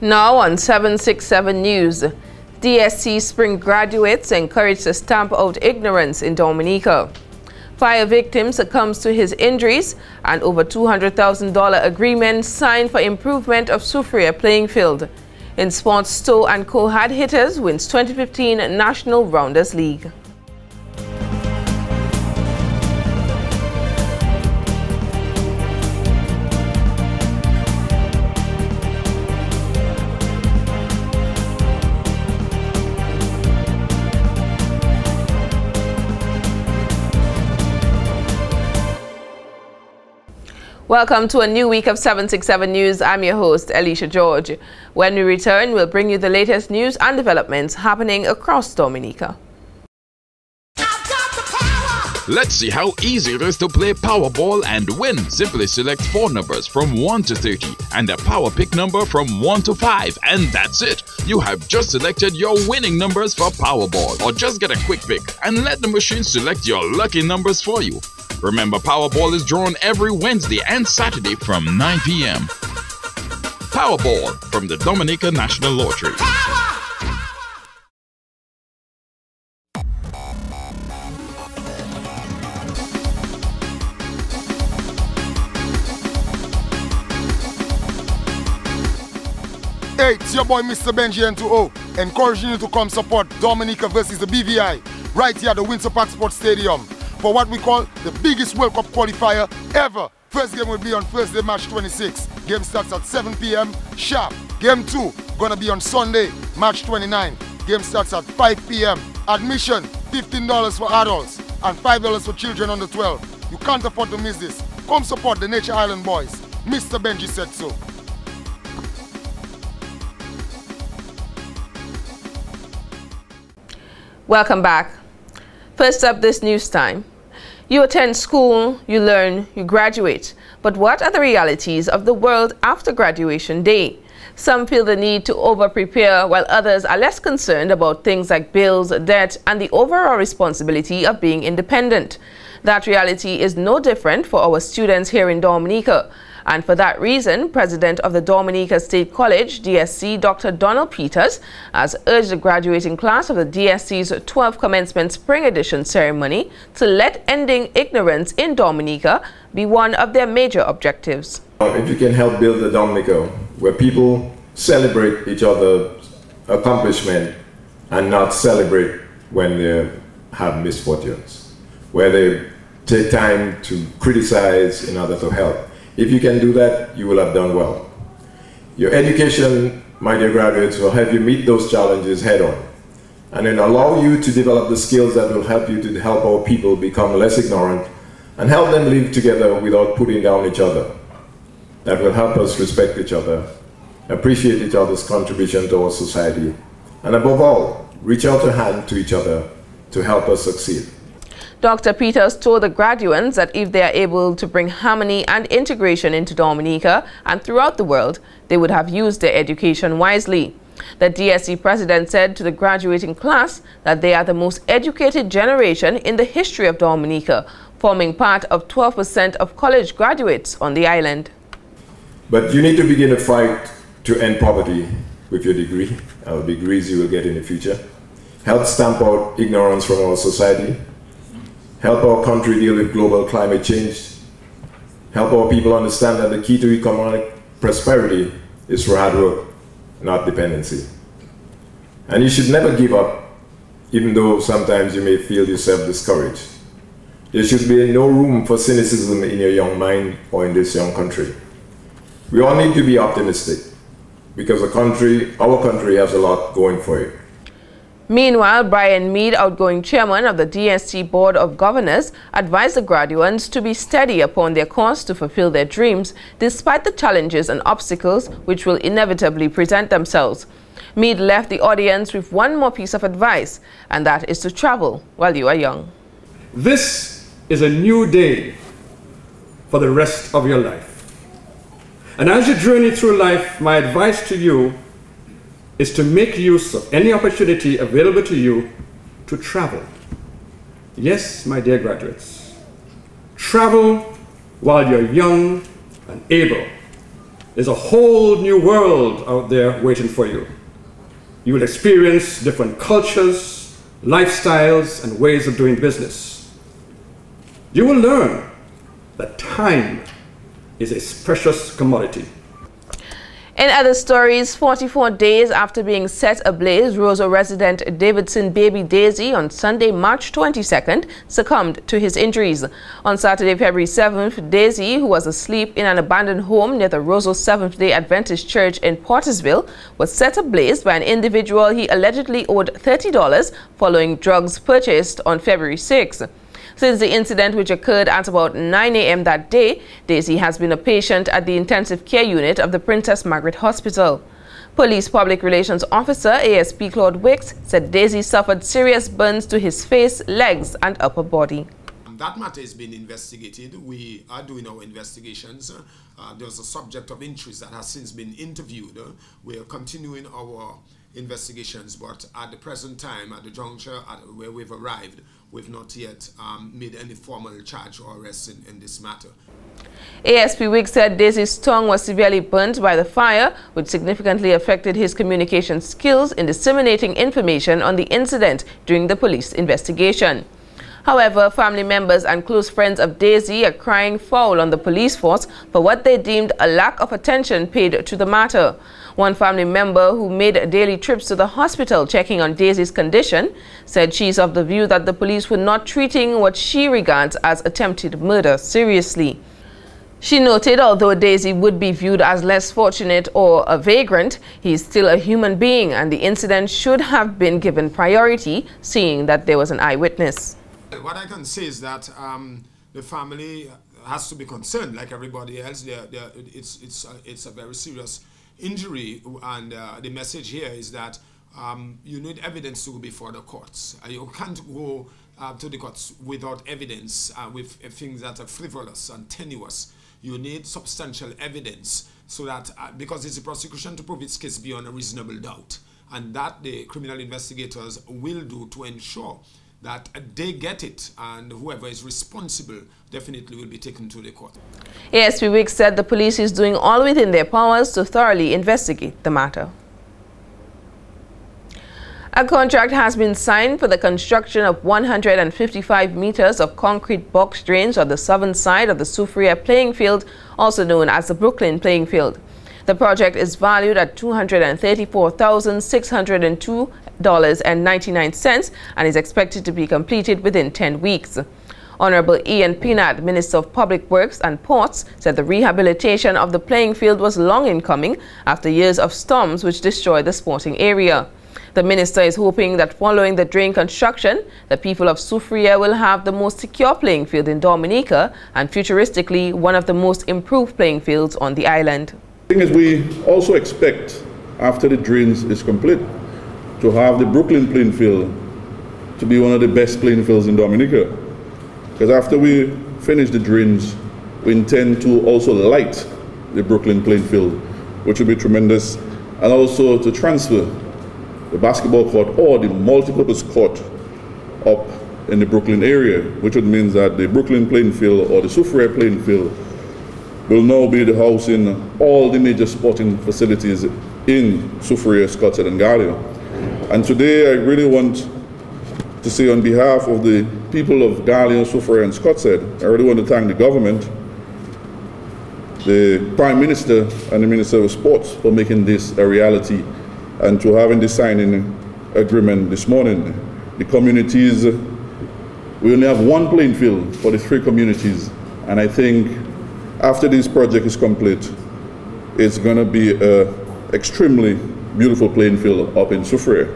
Now on 767 News, DSC Spring graduates encouraged to stamp out ignorance in Dominica. Fire victim succumbs to his injuries, and over $200,000 agreement signed for improvement of Soufriere playing field. In sports, Stowe and Co Had Hitters wins 2015 National Rounders League. Welcome to a new week of 767 News. I'm your host, Alicia George. When we return, we'll bring you the latest news and developments happening across Dominica. Let's see how easy it is to play Powerball and win. Simply select 4 numbers from 1 to 30 and a Power Pick number from 1 to 5, and that's it. You have just selected your winning numbers for Powerball, or just get a quick pick and let the machine select your lucky numbers for you. Remember, Powerball is drawn every Wednesday and Saturday from 9 p.m. Powerball from the Dominica National Lottery. Hey, it's your boy Mr. Benji N2O, encouraging you to come support Dominica versus the BVI right here at the Windsor Park Sports Stadium for what we call the biggest World Cup qualifier ever. First game will be on Thursday, March 26. Game starts at 7 p.m. sharp. Game 2 gonna be on Sunday, March 29. Game starts at 5 p.m. Admission $15 for adults and $5 for children under 12. You can't afford to miss this. Come support the Nature Island boys. Mr. Benji said so. Welcome back. First up this news time. You attend school, you learn, you graduate. But what are the realities of the world after graduation day? Some feel the need to over-prepare, while others are less concerned about things like bills, debt, and the overall responsibility of being independent. That reality is no different for our students here in Dominica. And for that reason, President of the Dominica State College, DSC, Dr. Donald Peters, has urged the graduating class of the DSC's 12th Commencement Spring Edition ceremony to let ending ignorance in Dominica be one of their major objectives. If you can help build a Dominica where people celebrate each other's accomplishment and not celebrate when they have misfortunes, where they take time to criticize in order to help. If you can do that, you will have done well. Your education, my dear graduates, will help you meet those challenges head on, and then allow you to develop the skills that will help you to help our people become less ignorant and help them live together without putting down each other. That will help us respect each other, appreciate each other's contribution to our society, and above all, reach out a hand to each other to help us succeed. Dr. Peters told the graduates that if they are able to bring harmony and integration into Dominica and throughout the world, they would have used their education wisely. The DSC president said to the graduating class that they are the most educated generation in the history of Dominica, forming part of 12% of college graduates on the island. But you need to begin a fight to end poverty with your degree, or degrees you will get in the future. Help stamp out ignorance from our society. Help our country deal with global climate change. Help our people understand that the key to economic prosperity is for hard work, not dependency. And you should never give up, even though sometimes you may feel yourself discouraged. There should be no room for cynicism in your young mind or in this young country. We all need to be optimistic, because our country has a lot going for it. Meanwhile, Brian Mead, outgoing chairman of the DSC Board of Governors, advised the graduates to be steady upon their course to fulfill their dreams, despite the challenges and obstacles which will inevitably present themselves. Mead left the audience with one more piece of advice, and that is to travel while you are young. This is a new day for the rest of your life. And as you journey through life, my advice to you is to make use of any opportunity available to you to travel. Yes, my dear graduates, travel while you're young and able. there's a whole new world out there waiting for you. You will experience different cultures, lifestyles, and ways of doing business. You will learn that time is a precious commodity. In other stories, 44 days after being set ablaze, Roseau resident Davidson Baby Daisy on Sunday, March 22nd, succumbed to his injuries. On Saturday, February 7th, Daisy, who was asleep in an abandoned home near the Roseau Seventh-day Adventist Church in Portersville, was set ablaze by an individual he allegedly owed $30 following drugs purchased on February 6th. Since the incident, which occurred at about 9 a.m. that day, Daisy has been a patient at the intensive care unit of the Princess Margaret Hospital. Police Public Relations Officer ASP Claude Wicks said Daisy suffered serious burns to his face, legs and upper body. That matter is being investigated. We are doing our investigations. There's a subject of interest that has since been interviewed. We are continuing our investigations, but at the present time, at the juncture where we've arrived, we've not yet made any formal charge or arrest in this matter. ASP Wicks said Daisy's tongue was severely burnt by the fire, which significantly affected his communication skills in disseminating information on the incident during the police investigation. However, family members and close friends of Daisy are crying foul on the police force for what they deemed a lack of attention paid to the matter. One family member who made daily trips to the hospital checking on Daisy's condition said she's of the view that the police were not treating what she regards as attempted murder seriously. She noted although Daisy would be viewed as less fortunate or a vagrant, he is still a human being and the incident should have been given priority, seeing that there was an eyewitness. What I can say is that the family has to be concerned, like everybody else. It's a very serious injury, and the message here is that you need evidence to go before the courts. You can't go to the courts without evidence, with things that are frivolous and tenuous. You need substantial evidence so that, because it's a prosecution to prove its case beyond a reasonable doubt, and that the criminal investigators will do to ensure that they get it, and whoever is responsible definitely will be taken to the court. ASP Wicks said the police is doing all within their powers to thoroughly investigate the matter. A contract has been signed for the construction of 155 meters of concrete box drains on the southern side of the Soufriere playing field, also known as the Brooklyn playing field. The project is valued at $234,602.99 and is expected to be completed within 10 weeks. Honorable Ian Peanut, Minister of Public Works and Ports, said the rehabilitation of the playing field was long in coming after years of storms which destroyed the sporting area. The minister is hoping that following the drain construction, the people of Soufriere will have the most secure playing field in Dominica and futuristically one of the most improved playing fields on the island. The thing is, we also expect, after the drains is complete, to have the Brooklyn playing field to be one of the best playing fields in Dominica. Because after we finish the drains, we intend to also light the Brooklyn playing field, which will be tremendous, and also to transfer the basketball court or the multipurpose court up in the Brooklyn area, which would mean that the Brooklyn playing field or the Soufriere playing field will now be the house in all the major sporting facilities in Soufriere, Scottshead and Ghalio. And today I really want to say on behalf of the people of Ghalio, Soufriere and Scottshead, I really want to thank the government, the Prime Minister and the Minister of Sports for making this a reality and to having the signing agreement this morning. The communities, we only have one playing field for the 3 communities, and I think after this project is complete, it's going to be an extremely beautiful playing field up in Soufriere.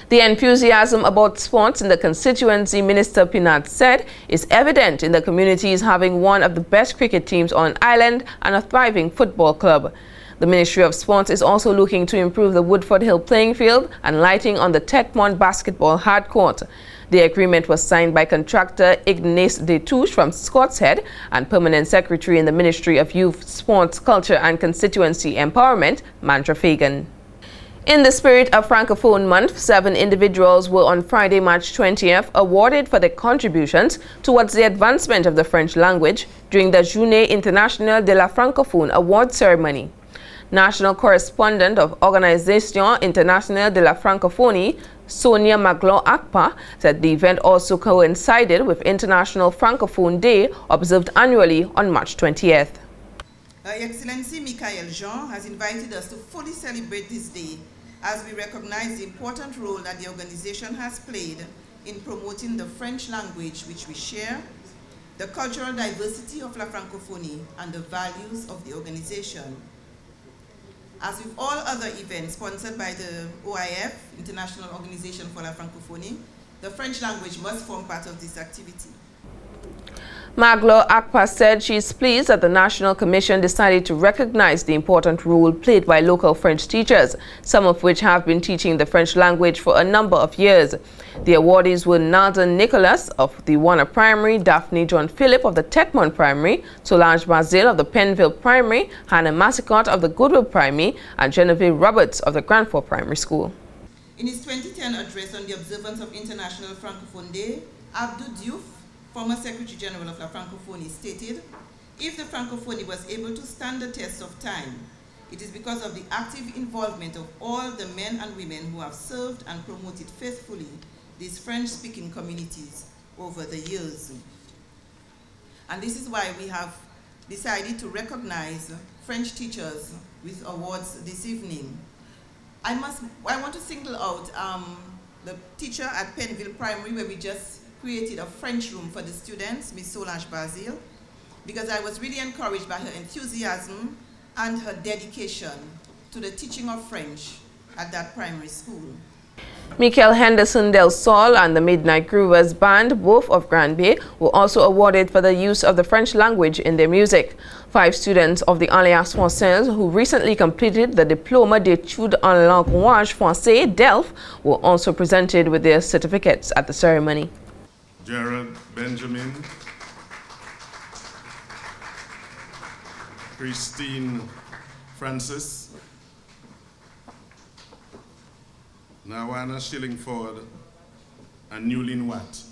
The enthusiasm about sports in the constituency, Minister Peanut said, is evident in the communities having one of the best cricket teams on island and a thriving football club. The Ministry of Sports is also looking to improve the Woodford Hill playing field and lighting on the Tetmont basketball hardcourt. The agreement was signed by contractor Ignace Detouche from Scottshead and Permanent Secretary in the Ministry of Youth, Sports, Culture and Constituency Empowerment, Mandra Fagan. In the spirit of Francophone Month, 7 individuals were on Friday, March 20th awarded for their contributions towards the advancement of the French language during the Journée Internationale de la Francophone award ceremony. National correspondent of Organisation Internationale de la Francophonie, Sonia Magloire-Akpa, said the event also coincided with International Francophone Day, observed annually on March 20th. Her Excellency Michael Jean has invited us to fully celebrate this day as we recognize the important role that the organization has played in promoting the French language which we share, the cultural diversity of La Francophonie, and the values of the organization. As with all other events sponsored by the OIF, International Organization for La Francophonie, the French language must form part of this activity. Magloire-Akpa said she is pleased that the National Commission decided to recognize the important role played by local French teachers, some of which have been teaching the French language for a number of years. The awardees were Nalden Nicholas of the Warner Primary, Daphne John Phillip of the Tetmon Primary, Solange Bazil of the Penville Primary, Hannah Massicott of the Goodwill Primary, and Genevieve Roberts of the Grandfort Primary School. In his 2010 address on the observance of International Francophone Day, Abdou Diouf, former Secretary General of La Francophonie, stated, "If the Francophonie was able to stand the test of time, it is because of the active involvement of all the men and women who have served and promoted faithfully these French-speaking communities over the years." And this is why we have decided to recognize French teachers with awards this evening. I want to single out the teacher at Penville Primary, where we just created a French room for the students, Miss Solange Bazil, because I was really encouraged by her enthusiasm and her dedication to the teaching of French at that primary school. Michael Henderson Del Sol and the Midnight Groovers Band, both of Grand Bay, were also awarded for the use of the French language in their music. 5 students of the Alliance Française who recently completed the Diplôme d'études en langage français, DELF, were also presented with their certificates at the ceremony. Gerald Benjamin, Christine Francis, Nawana Shillingford, and Newlin Watt.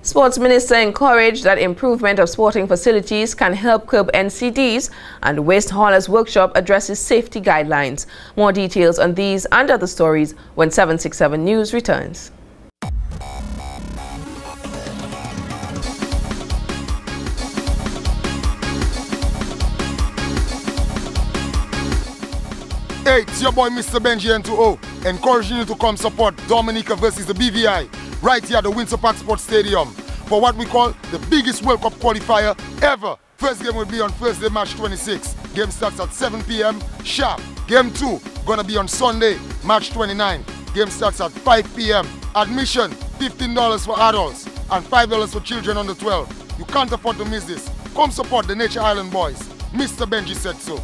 Sports Minister encouraged that improvement of sporting facilities can help curb NCDs, and the Waste Haulers Workshop addresses safety guidelines. More details on these and other stories when 767 News returns. Hey, it's your boy Mr. Benji N2O, encouraging you to come support Dominica versus the BVI right here at the Windsor Park Sports Stadium for what we call the biggest World Cup qualifier ever. First game will be on Thursday, March 26. Game starts at 7 p.m. sharp. Game 2 gonna be on Sunday, March 29. Game starts at 5 p.m. Admission $15 for adults and $5 for children under 12. You can't afford to miss this. Come support the Nature Island boys. Mr. Benji said so.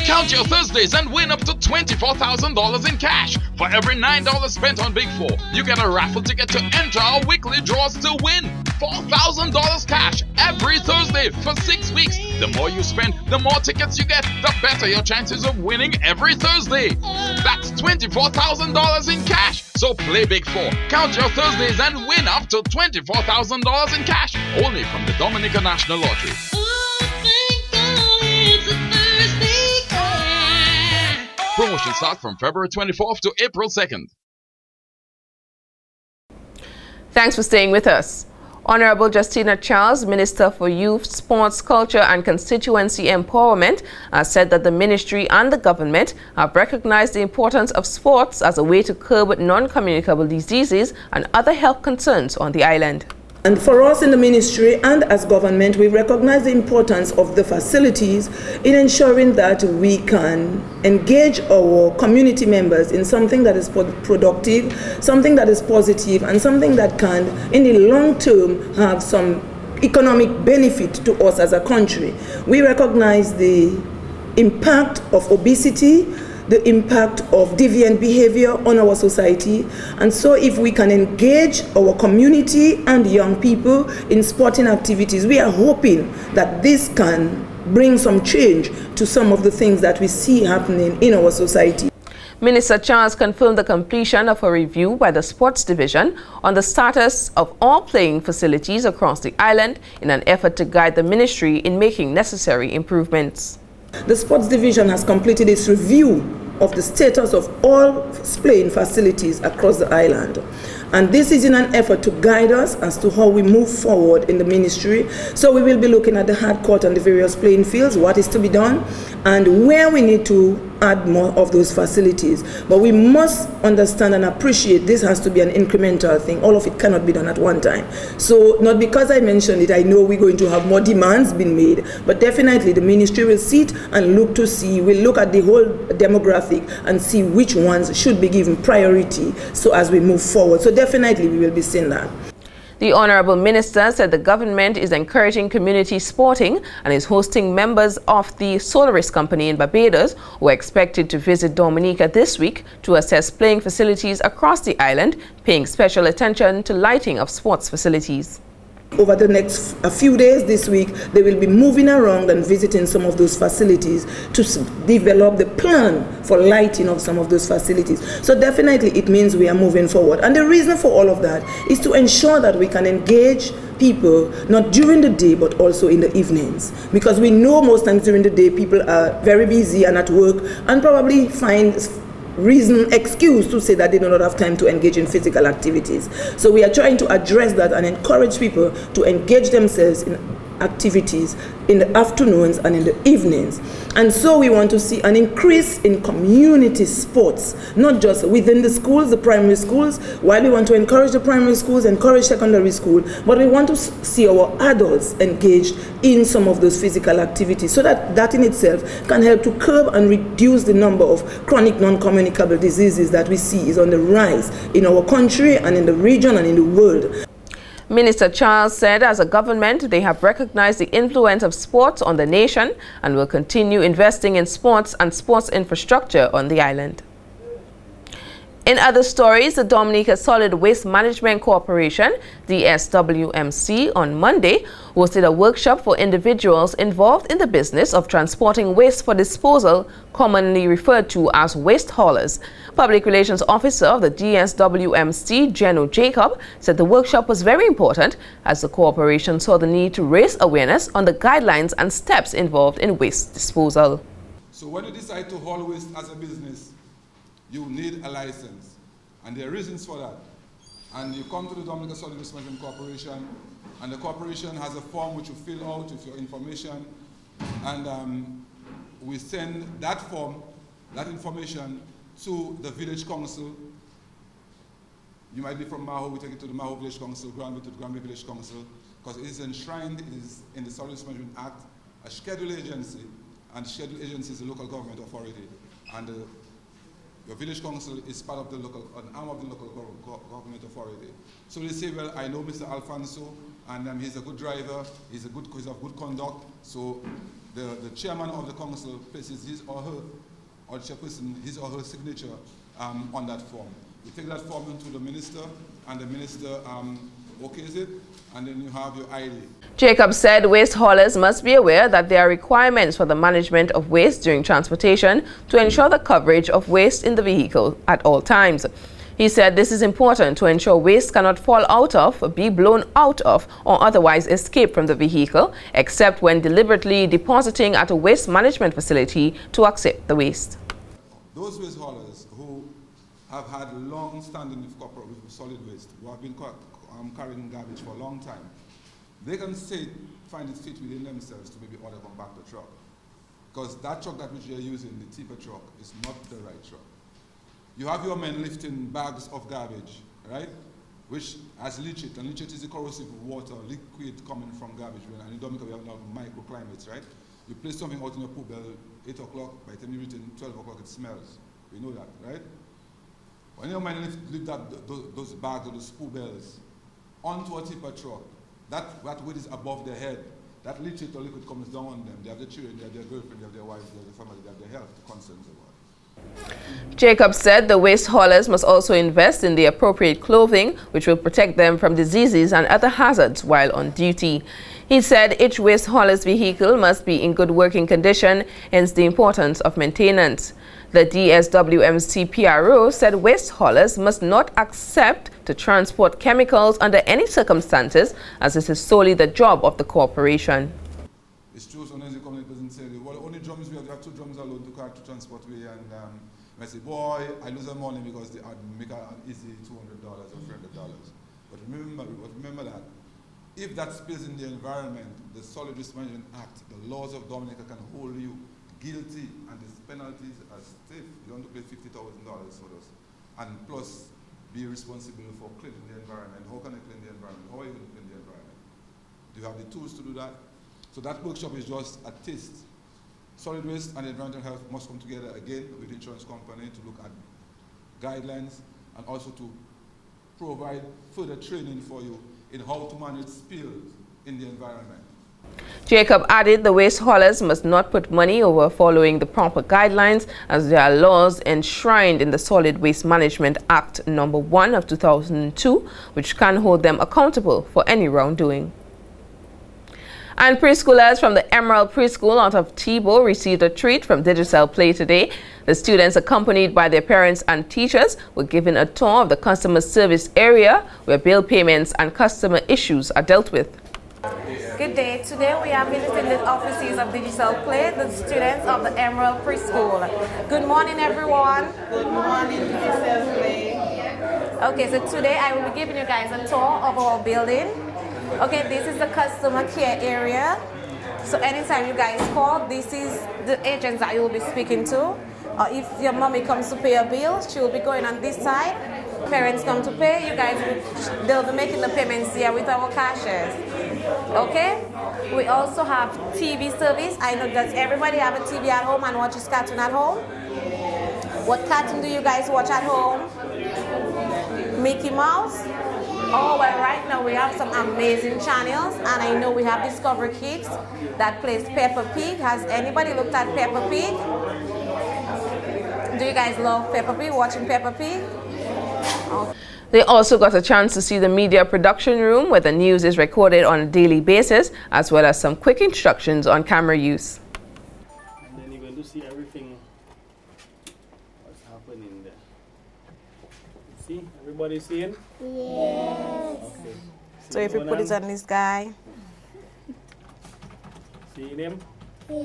Count your Thursdays and win up to $24,000 in cash. For every $9 spent on Big 4, you get a raffle ticket to enter our weekly draws to win $4,000 cash every Thursday for 6 weeks. The more you spend, the more tickets you get, the better your chances of winning every Thursday. That's $24,000 in cash. So play Big 4, count your Thursdays and win up to $24,000 in cash. Only from the Dominica National Lottery. Promotion starts from February 24th to April 2nd. Thanks for staying with us. Honorable Justina Charles, Minister for Youth, Sports, Culture and Constituency Empowerment, has said that the ministry and the government have recognized the importance of sports as a way to curb non-communicable diseases and other health concerns on the island. And for us in the ministry and as government, we recognize the importance of the facilities in ensuring that we can engage our community members in something that is productive, something that is positive, and something that can, in the long term, have some economic benefit to us as a country. We recognize the impact of obesity, the impact of deviant behavior on our society, and so if we can engage our community and young people in sporting activities, we are hoping that this can bring some change to some of the things that we see happening in our society. Minister Charles confirmed the completion of a review by the Sports Division on the status of all playing facilities across the island in an effort to guide the ministry in making necessary improvements. The Sports Division has completed its review of the status of all playing facilities across the island. And this is in an effort to guide us as to how we move forward in the ministry. So we will be looking at the hard court and the various playing fields, what is to be done, and where we need to add more of those facilities. But we must understand and appreciate this has to be an incremental thing. All of it cannot be done at one time. So not because I mentioned it, I know we're going to have more demands being made, but definitely the ministry will sit and look to see, we'll look at the whole demographic and see which ones should be given priority so as we move forward. So definitely we will be seeing that. The Honorable Minister said the government is encouraging community sporting and is hosting members of the Solaris Company in Barbados who are expected to visit Dominica this week to assess playing facilities across the island, paying special attention to lighting of sports facilities. Over the next few days this week, they will be moving around and visiting some of those facilities to develop the plan for lighting of some of those facilities. So definitely it means we are moving forward. And the reason for all of that is to ensure that we can engage people not during the day but also in the evenings, because we know most times during the day people are very busy and at work and probably find excuse to say that they do not have time to engage in physical activities. So we are trying to address that and encourage people to engage themselves in activities in the afternoons and in the evenings. And so we want to see an increase in community sports, not just within the schools, the primary schools, while we want to encourage the primary schools, encourage secondary school, but we want to see our adults engaged in some of those physical activities so that that in itself can help to curb and reduce the number of chronic non-communicable diseases that we see is on the rise in our country and in the region and in the world. Minister Charles said as a government, they have recognized the influence of sports on the nation and will continue investing in sports and sports infrastructure on the island. In other stories, the Dominica Solid Waste Management Corporation, DSWMC, on Monday hosted a workshop for individuals involved in the business of transporting waste for disposal, commonly referred to as waste haulers. Public Relations Officer of the DSWMC, Geno Jacob, said the workshop was very important as the corporation saw the need to raise awareness on the guidelines and steps involved in waste disposal. So when you decide to haul waste as a business, you need a license, and there are reasons for that. And you come to the Dominica Solid Waste Management Corporation, and the corporation has a form which you fill out with your information, and we send that form, that information, to the village council. You might be from Maho, we take it to the Maho Village Council, Granby to the Granby Village Council, because it is enshrined in the Solid Waste Management Act, a scheduled agency, and the scheduled agency is a local government authority. And your village council is part of the local, an arm of the local government authority. So they say, well, I know Mr. Alfonso, and he's a good driver, he's of good conduct, so the chairman of the council places his or her, or the chairperson, his or her signature on that form. You take that form into the minister, and the minister okays it, and then you have your ID. Jacob said waste haulers must be aware that there are requirements for the management of waste during transportation to ensure the coverage of waste in the vehicle at all times. He said this is important to ensure waste cannot fall out of, be blown out of, or otherwise escape from the vehicle, except when deliberately depositing at a waste management facility to accept the waste. Those waste haulers who have had long-standing with solid waste, who have been carrying garbage for a long time, they can find it fit within themselves to maybe order come back the truck. Because that truck that which you're using, the tipper truck, is not the right truck. You have your men lifting bags of garbage, right? Which has leachate, and leachate is the corrosive water, liquid coming from garbage. And in Dominica we have now microclimates, right? You place something out in your pool bell, 8 o'clock, by the time you reach in 12 o'clock it smells. We know that, right? When your men lift those bags or those pool bells onto a tipper truck, that weight is above their head. That leachate or liquid comes down on them. They have their children, they have their girlfriend, they have their wives, they have their family, they have their health concerns about. Jacob said the waste haulers must also invest in the appropriate clothing, which will protect them from diseases and other hazards while on duty. He said each waste hauler's vehicle must be in good working condition, hence the importance of maintenance. The DSWMC PRO said waste haulers must not accept to transport chemicals under any circumstances, as this is solely the job of the corporation. It's true, sometimes the company doesn't say, well, only drums, we have 2 drums alone to transport away, and I say, boy, I lose the money because they make an easy $200 or $300. But remember that if that spills in the environment, the Solid Waste Management Act, the laws of Dominica can hold you guilty, and the penalties are stiff. You don't have to pay $50,000 for this, and plus be responsible for cleaning the environment. How can I clean the environment? How are you going to clean the environment? Do you have the tools to do that? So that workshop is just a taste. Solid waste and environmental health must come together again with the insurance company to look at guidelines and also to provide further training for you in how to manage spills in the environment. Jacob added the waste haulers must not put money over following the proper guidelines, as there are laws enshrined in the Solid Waste Management Act No. 1 of 2002, which can hold them accountable for any wrongdoing. And preschoolers from the Emerald Preschool out of Tebow received a treat from Digicel Play today. The students, accompanied by their parents and teachers, were given a tour of the customer service area where bill payments and customer issues are dealt with. Good day. Today we are visiting the offices of Digicel Play, the students of the Emerald Preschool. Good morning, everyone. Good morning, Digicel Play. Okay, so today I will be giving you guys a tour of our building. Okay, this is the customer care area. So anytime you guys call, this is the agents that you will be speaking to. If your mommy comes to pay a bill, she will be going on this side. Parents come to pay, you guys they'll be making the payments here with our cashiers. Okay? We also have TV service. I know that everybody have a TV at home and watches cartoon at home. What cartoon do you guys watch at home? Mickey Mouse? Oh, well, right now we have some amazing channels, and I know we have Discovery Kids that plays Peppa Pig. Has anybody looked at Peppa Pig? Do you guys love Peppa Pig, watching Peppa Pig? Oh. They also got a chance to see the media production room where the news is recorded on a daily basis, as well as some quick instructions on camera use. And then you're going to see everything what's happening there. See? Everybody seeing? Yes. Okay. So if you put it on this guy. Seeing him? Yeah.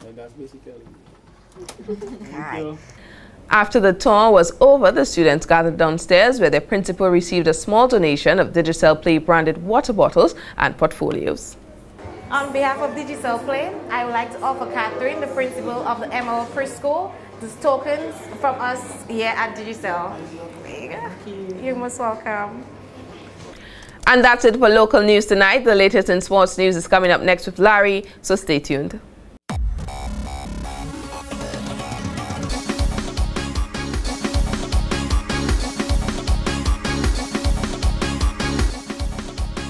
Like that's basically. Thank you. After the tour was over, the students gathered downstairs where their principal received a small donation of Digicel Play branded water bottles and portfolios. On behalf of Digicel Play, I would like to offer Catherine, the principal of the Emerald Preschool, these tokens from us here at Digicel. There you go. Thank you. You're most welcome. And that's it for local news tonight. The latest in sports news is coming up next with Larry, so stay tuned.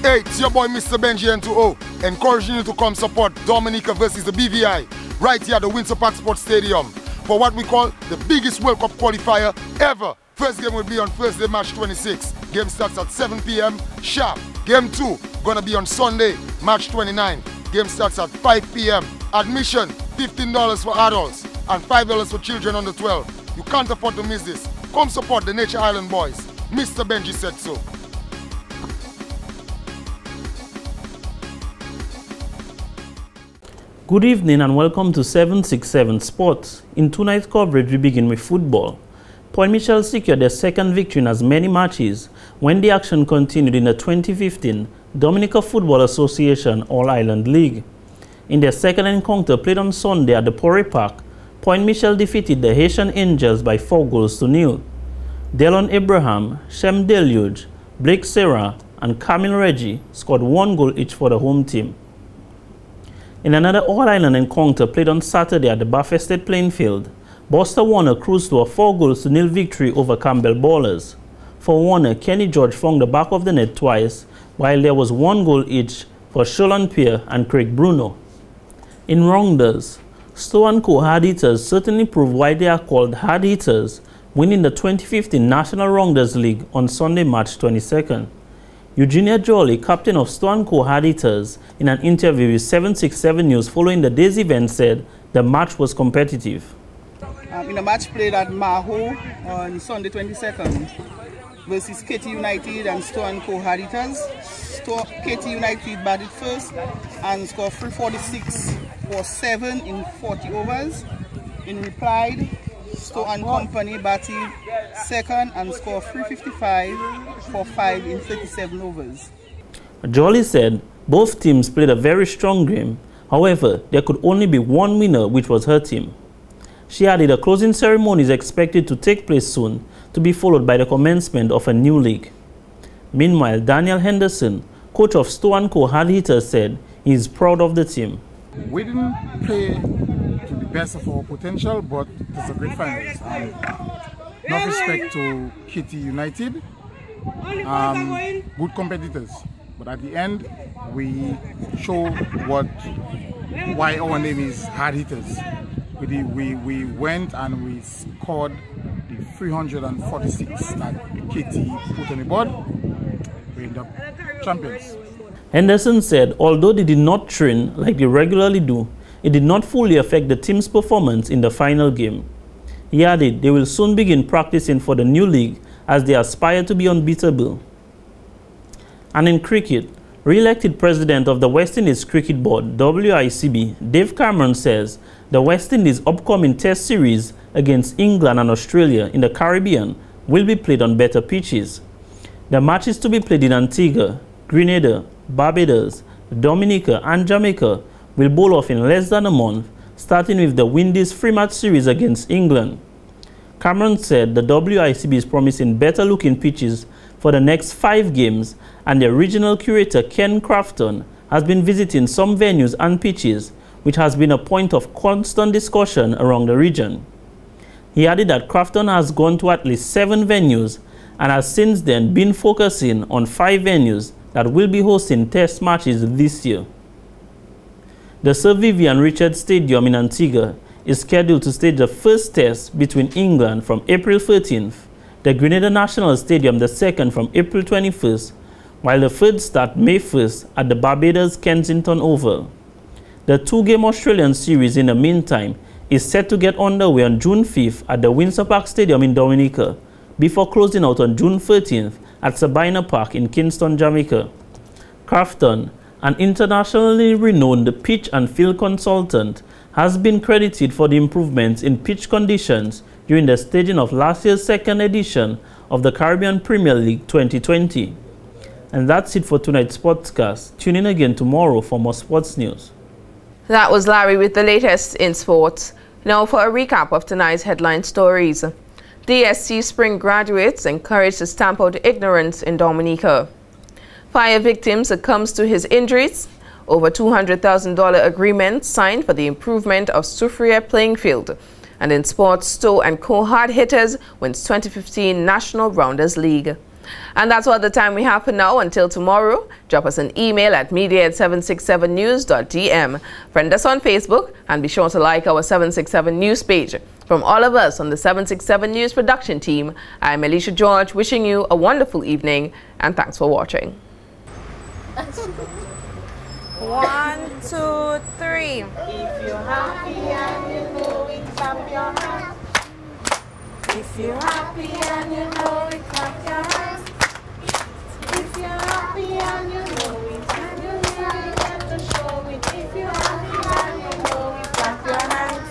Hey, it's your boy Mr. Benji N2O, encouraging you to come support Dominica versus the BVI right here at the Windsor Park Sports Stadium for what we call the biggest World Cup qualifier ever. First game will be on Thursday, March 26. Game starts at 7 p.m. sharp. Game 2 gonna be on Sunday, March 29. Game starts at 5 p.m. Admission $15 for adults and $5 for children under 12. You can't afford to miss this. Come support the Nature Island boys. Mr. Benji said so. Good evening and welcome to 767 Sports. In tonight's coverage, we begin with football. Point Michel secured their second victory in as many matches when the action continued in the 2015 Dominica Football Association All-Island League. In their second encounter played on Sunday at the Poré Park, Point Michel defeated the Haitian Angels by 4-0. Delon Abraham, Shem Deluge, Blake Serra, and Camille Reggie scored 1 goal each for the home team. In another All-Island encounter played on Saturday at the Bath Estate playing field, Buster Warner cruised to a 4-0 victory over Campbell Ballers. For Warner, Kenny George flung the back of the net twice, while there was 1 goal each for Sholon Pierre and Craig Bruno. In rounders, Stowe & Co Hard Hitters certainly proved why they are called Hard Hitters, winning the 2015 National Rounders League on Sunday, March 22nd. Eugenia Jolly, captain of Stowe & Co Hard Hitters, in an interview with 767 News following the day's event said the match was competitive. In a match played at Maho on Sunday 22nd versus KT United and Stowe & Co Hard Hitters. KT United batted first and scored 346 for 7 in 40 overs. In reply, Stowe & Company batted second and scored 355 for 5 in 37 overs. Jolly said both teams played a very strong game. However, there could only be one winner, which was her team. She added a closing ceremony is expected to take place soon, to be followed by the commencement of a new league. Meanwhile, Daniel Henderson, coach of Stowe & Co Hard Hitters, said he is proud of the team. We didn't play to the best of our potential, but it's a great finals. Enough respect to KT United, good competitors. But at the end, we show why our name is Hard Hitters. We went and we scored the 346 that KT put on the board. We ended up champions. Henderson said although they did not train like they regularly do, it did not fully affect the team's performance in the final game. He added they will soon begin practicing for the new league as they aspire to be unbeatable. And in cricket, re-elected president of the West Indies Cricket Board, WICB, Dave Cameron says the West Indies' upcoming Test series against England and Australia in the Caribbean will be played on better pitches. The matches to be played in Antigua, Grenada, Barbados, Dominica and Jamaica will bowl off in less than a month, starting with the Windies free match series against England. Cameron said the WICB is promising better looking pitches for the next 5 games, and the regional curator Ken Crafton has been visiting some venues and pitches, which has been a point of constant discussion around the region. He added that Crafton has gone to at least 7 venues and has since then been focusing on 5 venues that will be hosting test matches this year. The Sir Vivian Richards Stadium in Antigua is scheduled to stage the first test between England from April 13th, the Grenada National Stadium the second from April 21st, while the third start May 1st at the Barbados Kensington Oval. The 2-game Australian series in the meantime is set to get underway on June 5th at the Windsor Park Stadium in Dominica, before closing out on June 13th at Sabina Park in Kingston, Jamaica. Crafton, an internationally renowned pitch and field consultant, has been credited for the improvements in pitch conditions during the staging of last year's second edition of the Caribbean Premier League 2020. And that's it for tonight's sportscast. Tune in again tomorrow for more sports news. That was Larry with the latest in sports. Now for a recap of tonight's headline stories. DSC Spring graduates encouraged to stamp out ignorance in Dominica. Fire victim succumbs to his injuries. Over $200,000 agreement signed for the improvement of Soufriere playing field. And in sports, Stowe & Co Hard Hitters wins 2015 National Rounders League. And that's all the time we have for now. Until tomorrow, drop us an email at media@767news.dm. Friend us on Facebook and be sure to like our 767 News page. From all of us on the 767 News production team, I'm Alicia George wishing you a wonderful evening and thanks for watching. 1, 2, 3. If you're happy and you know it, clap your hands. If you're happy and you know it, clap your hands. If you're happy and you know it, and you really get to show it. If you're happy and you know it, clap your hands.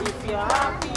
If you're happy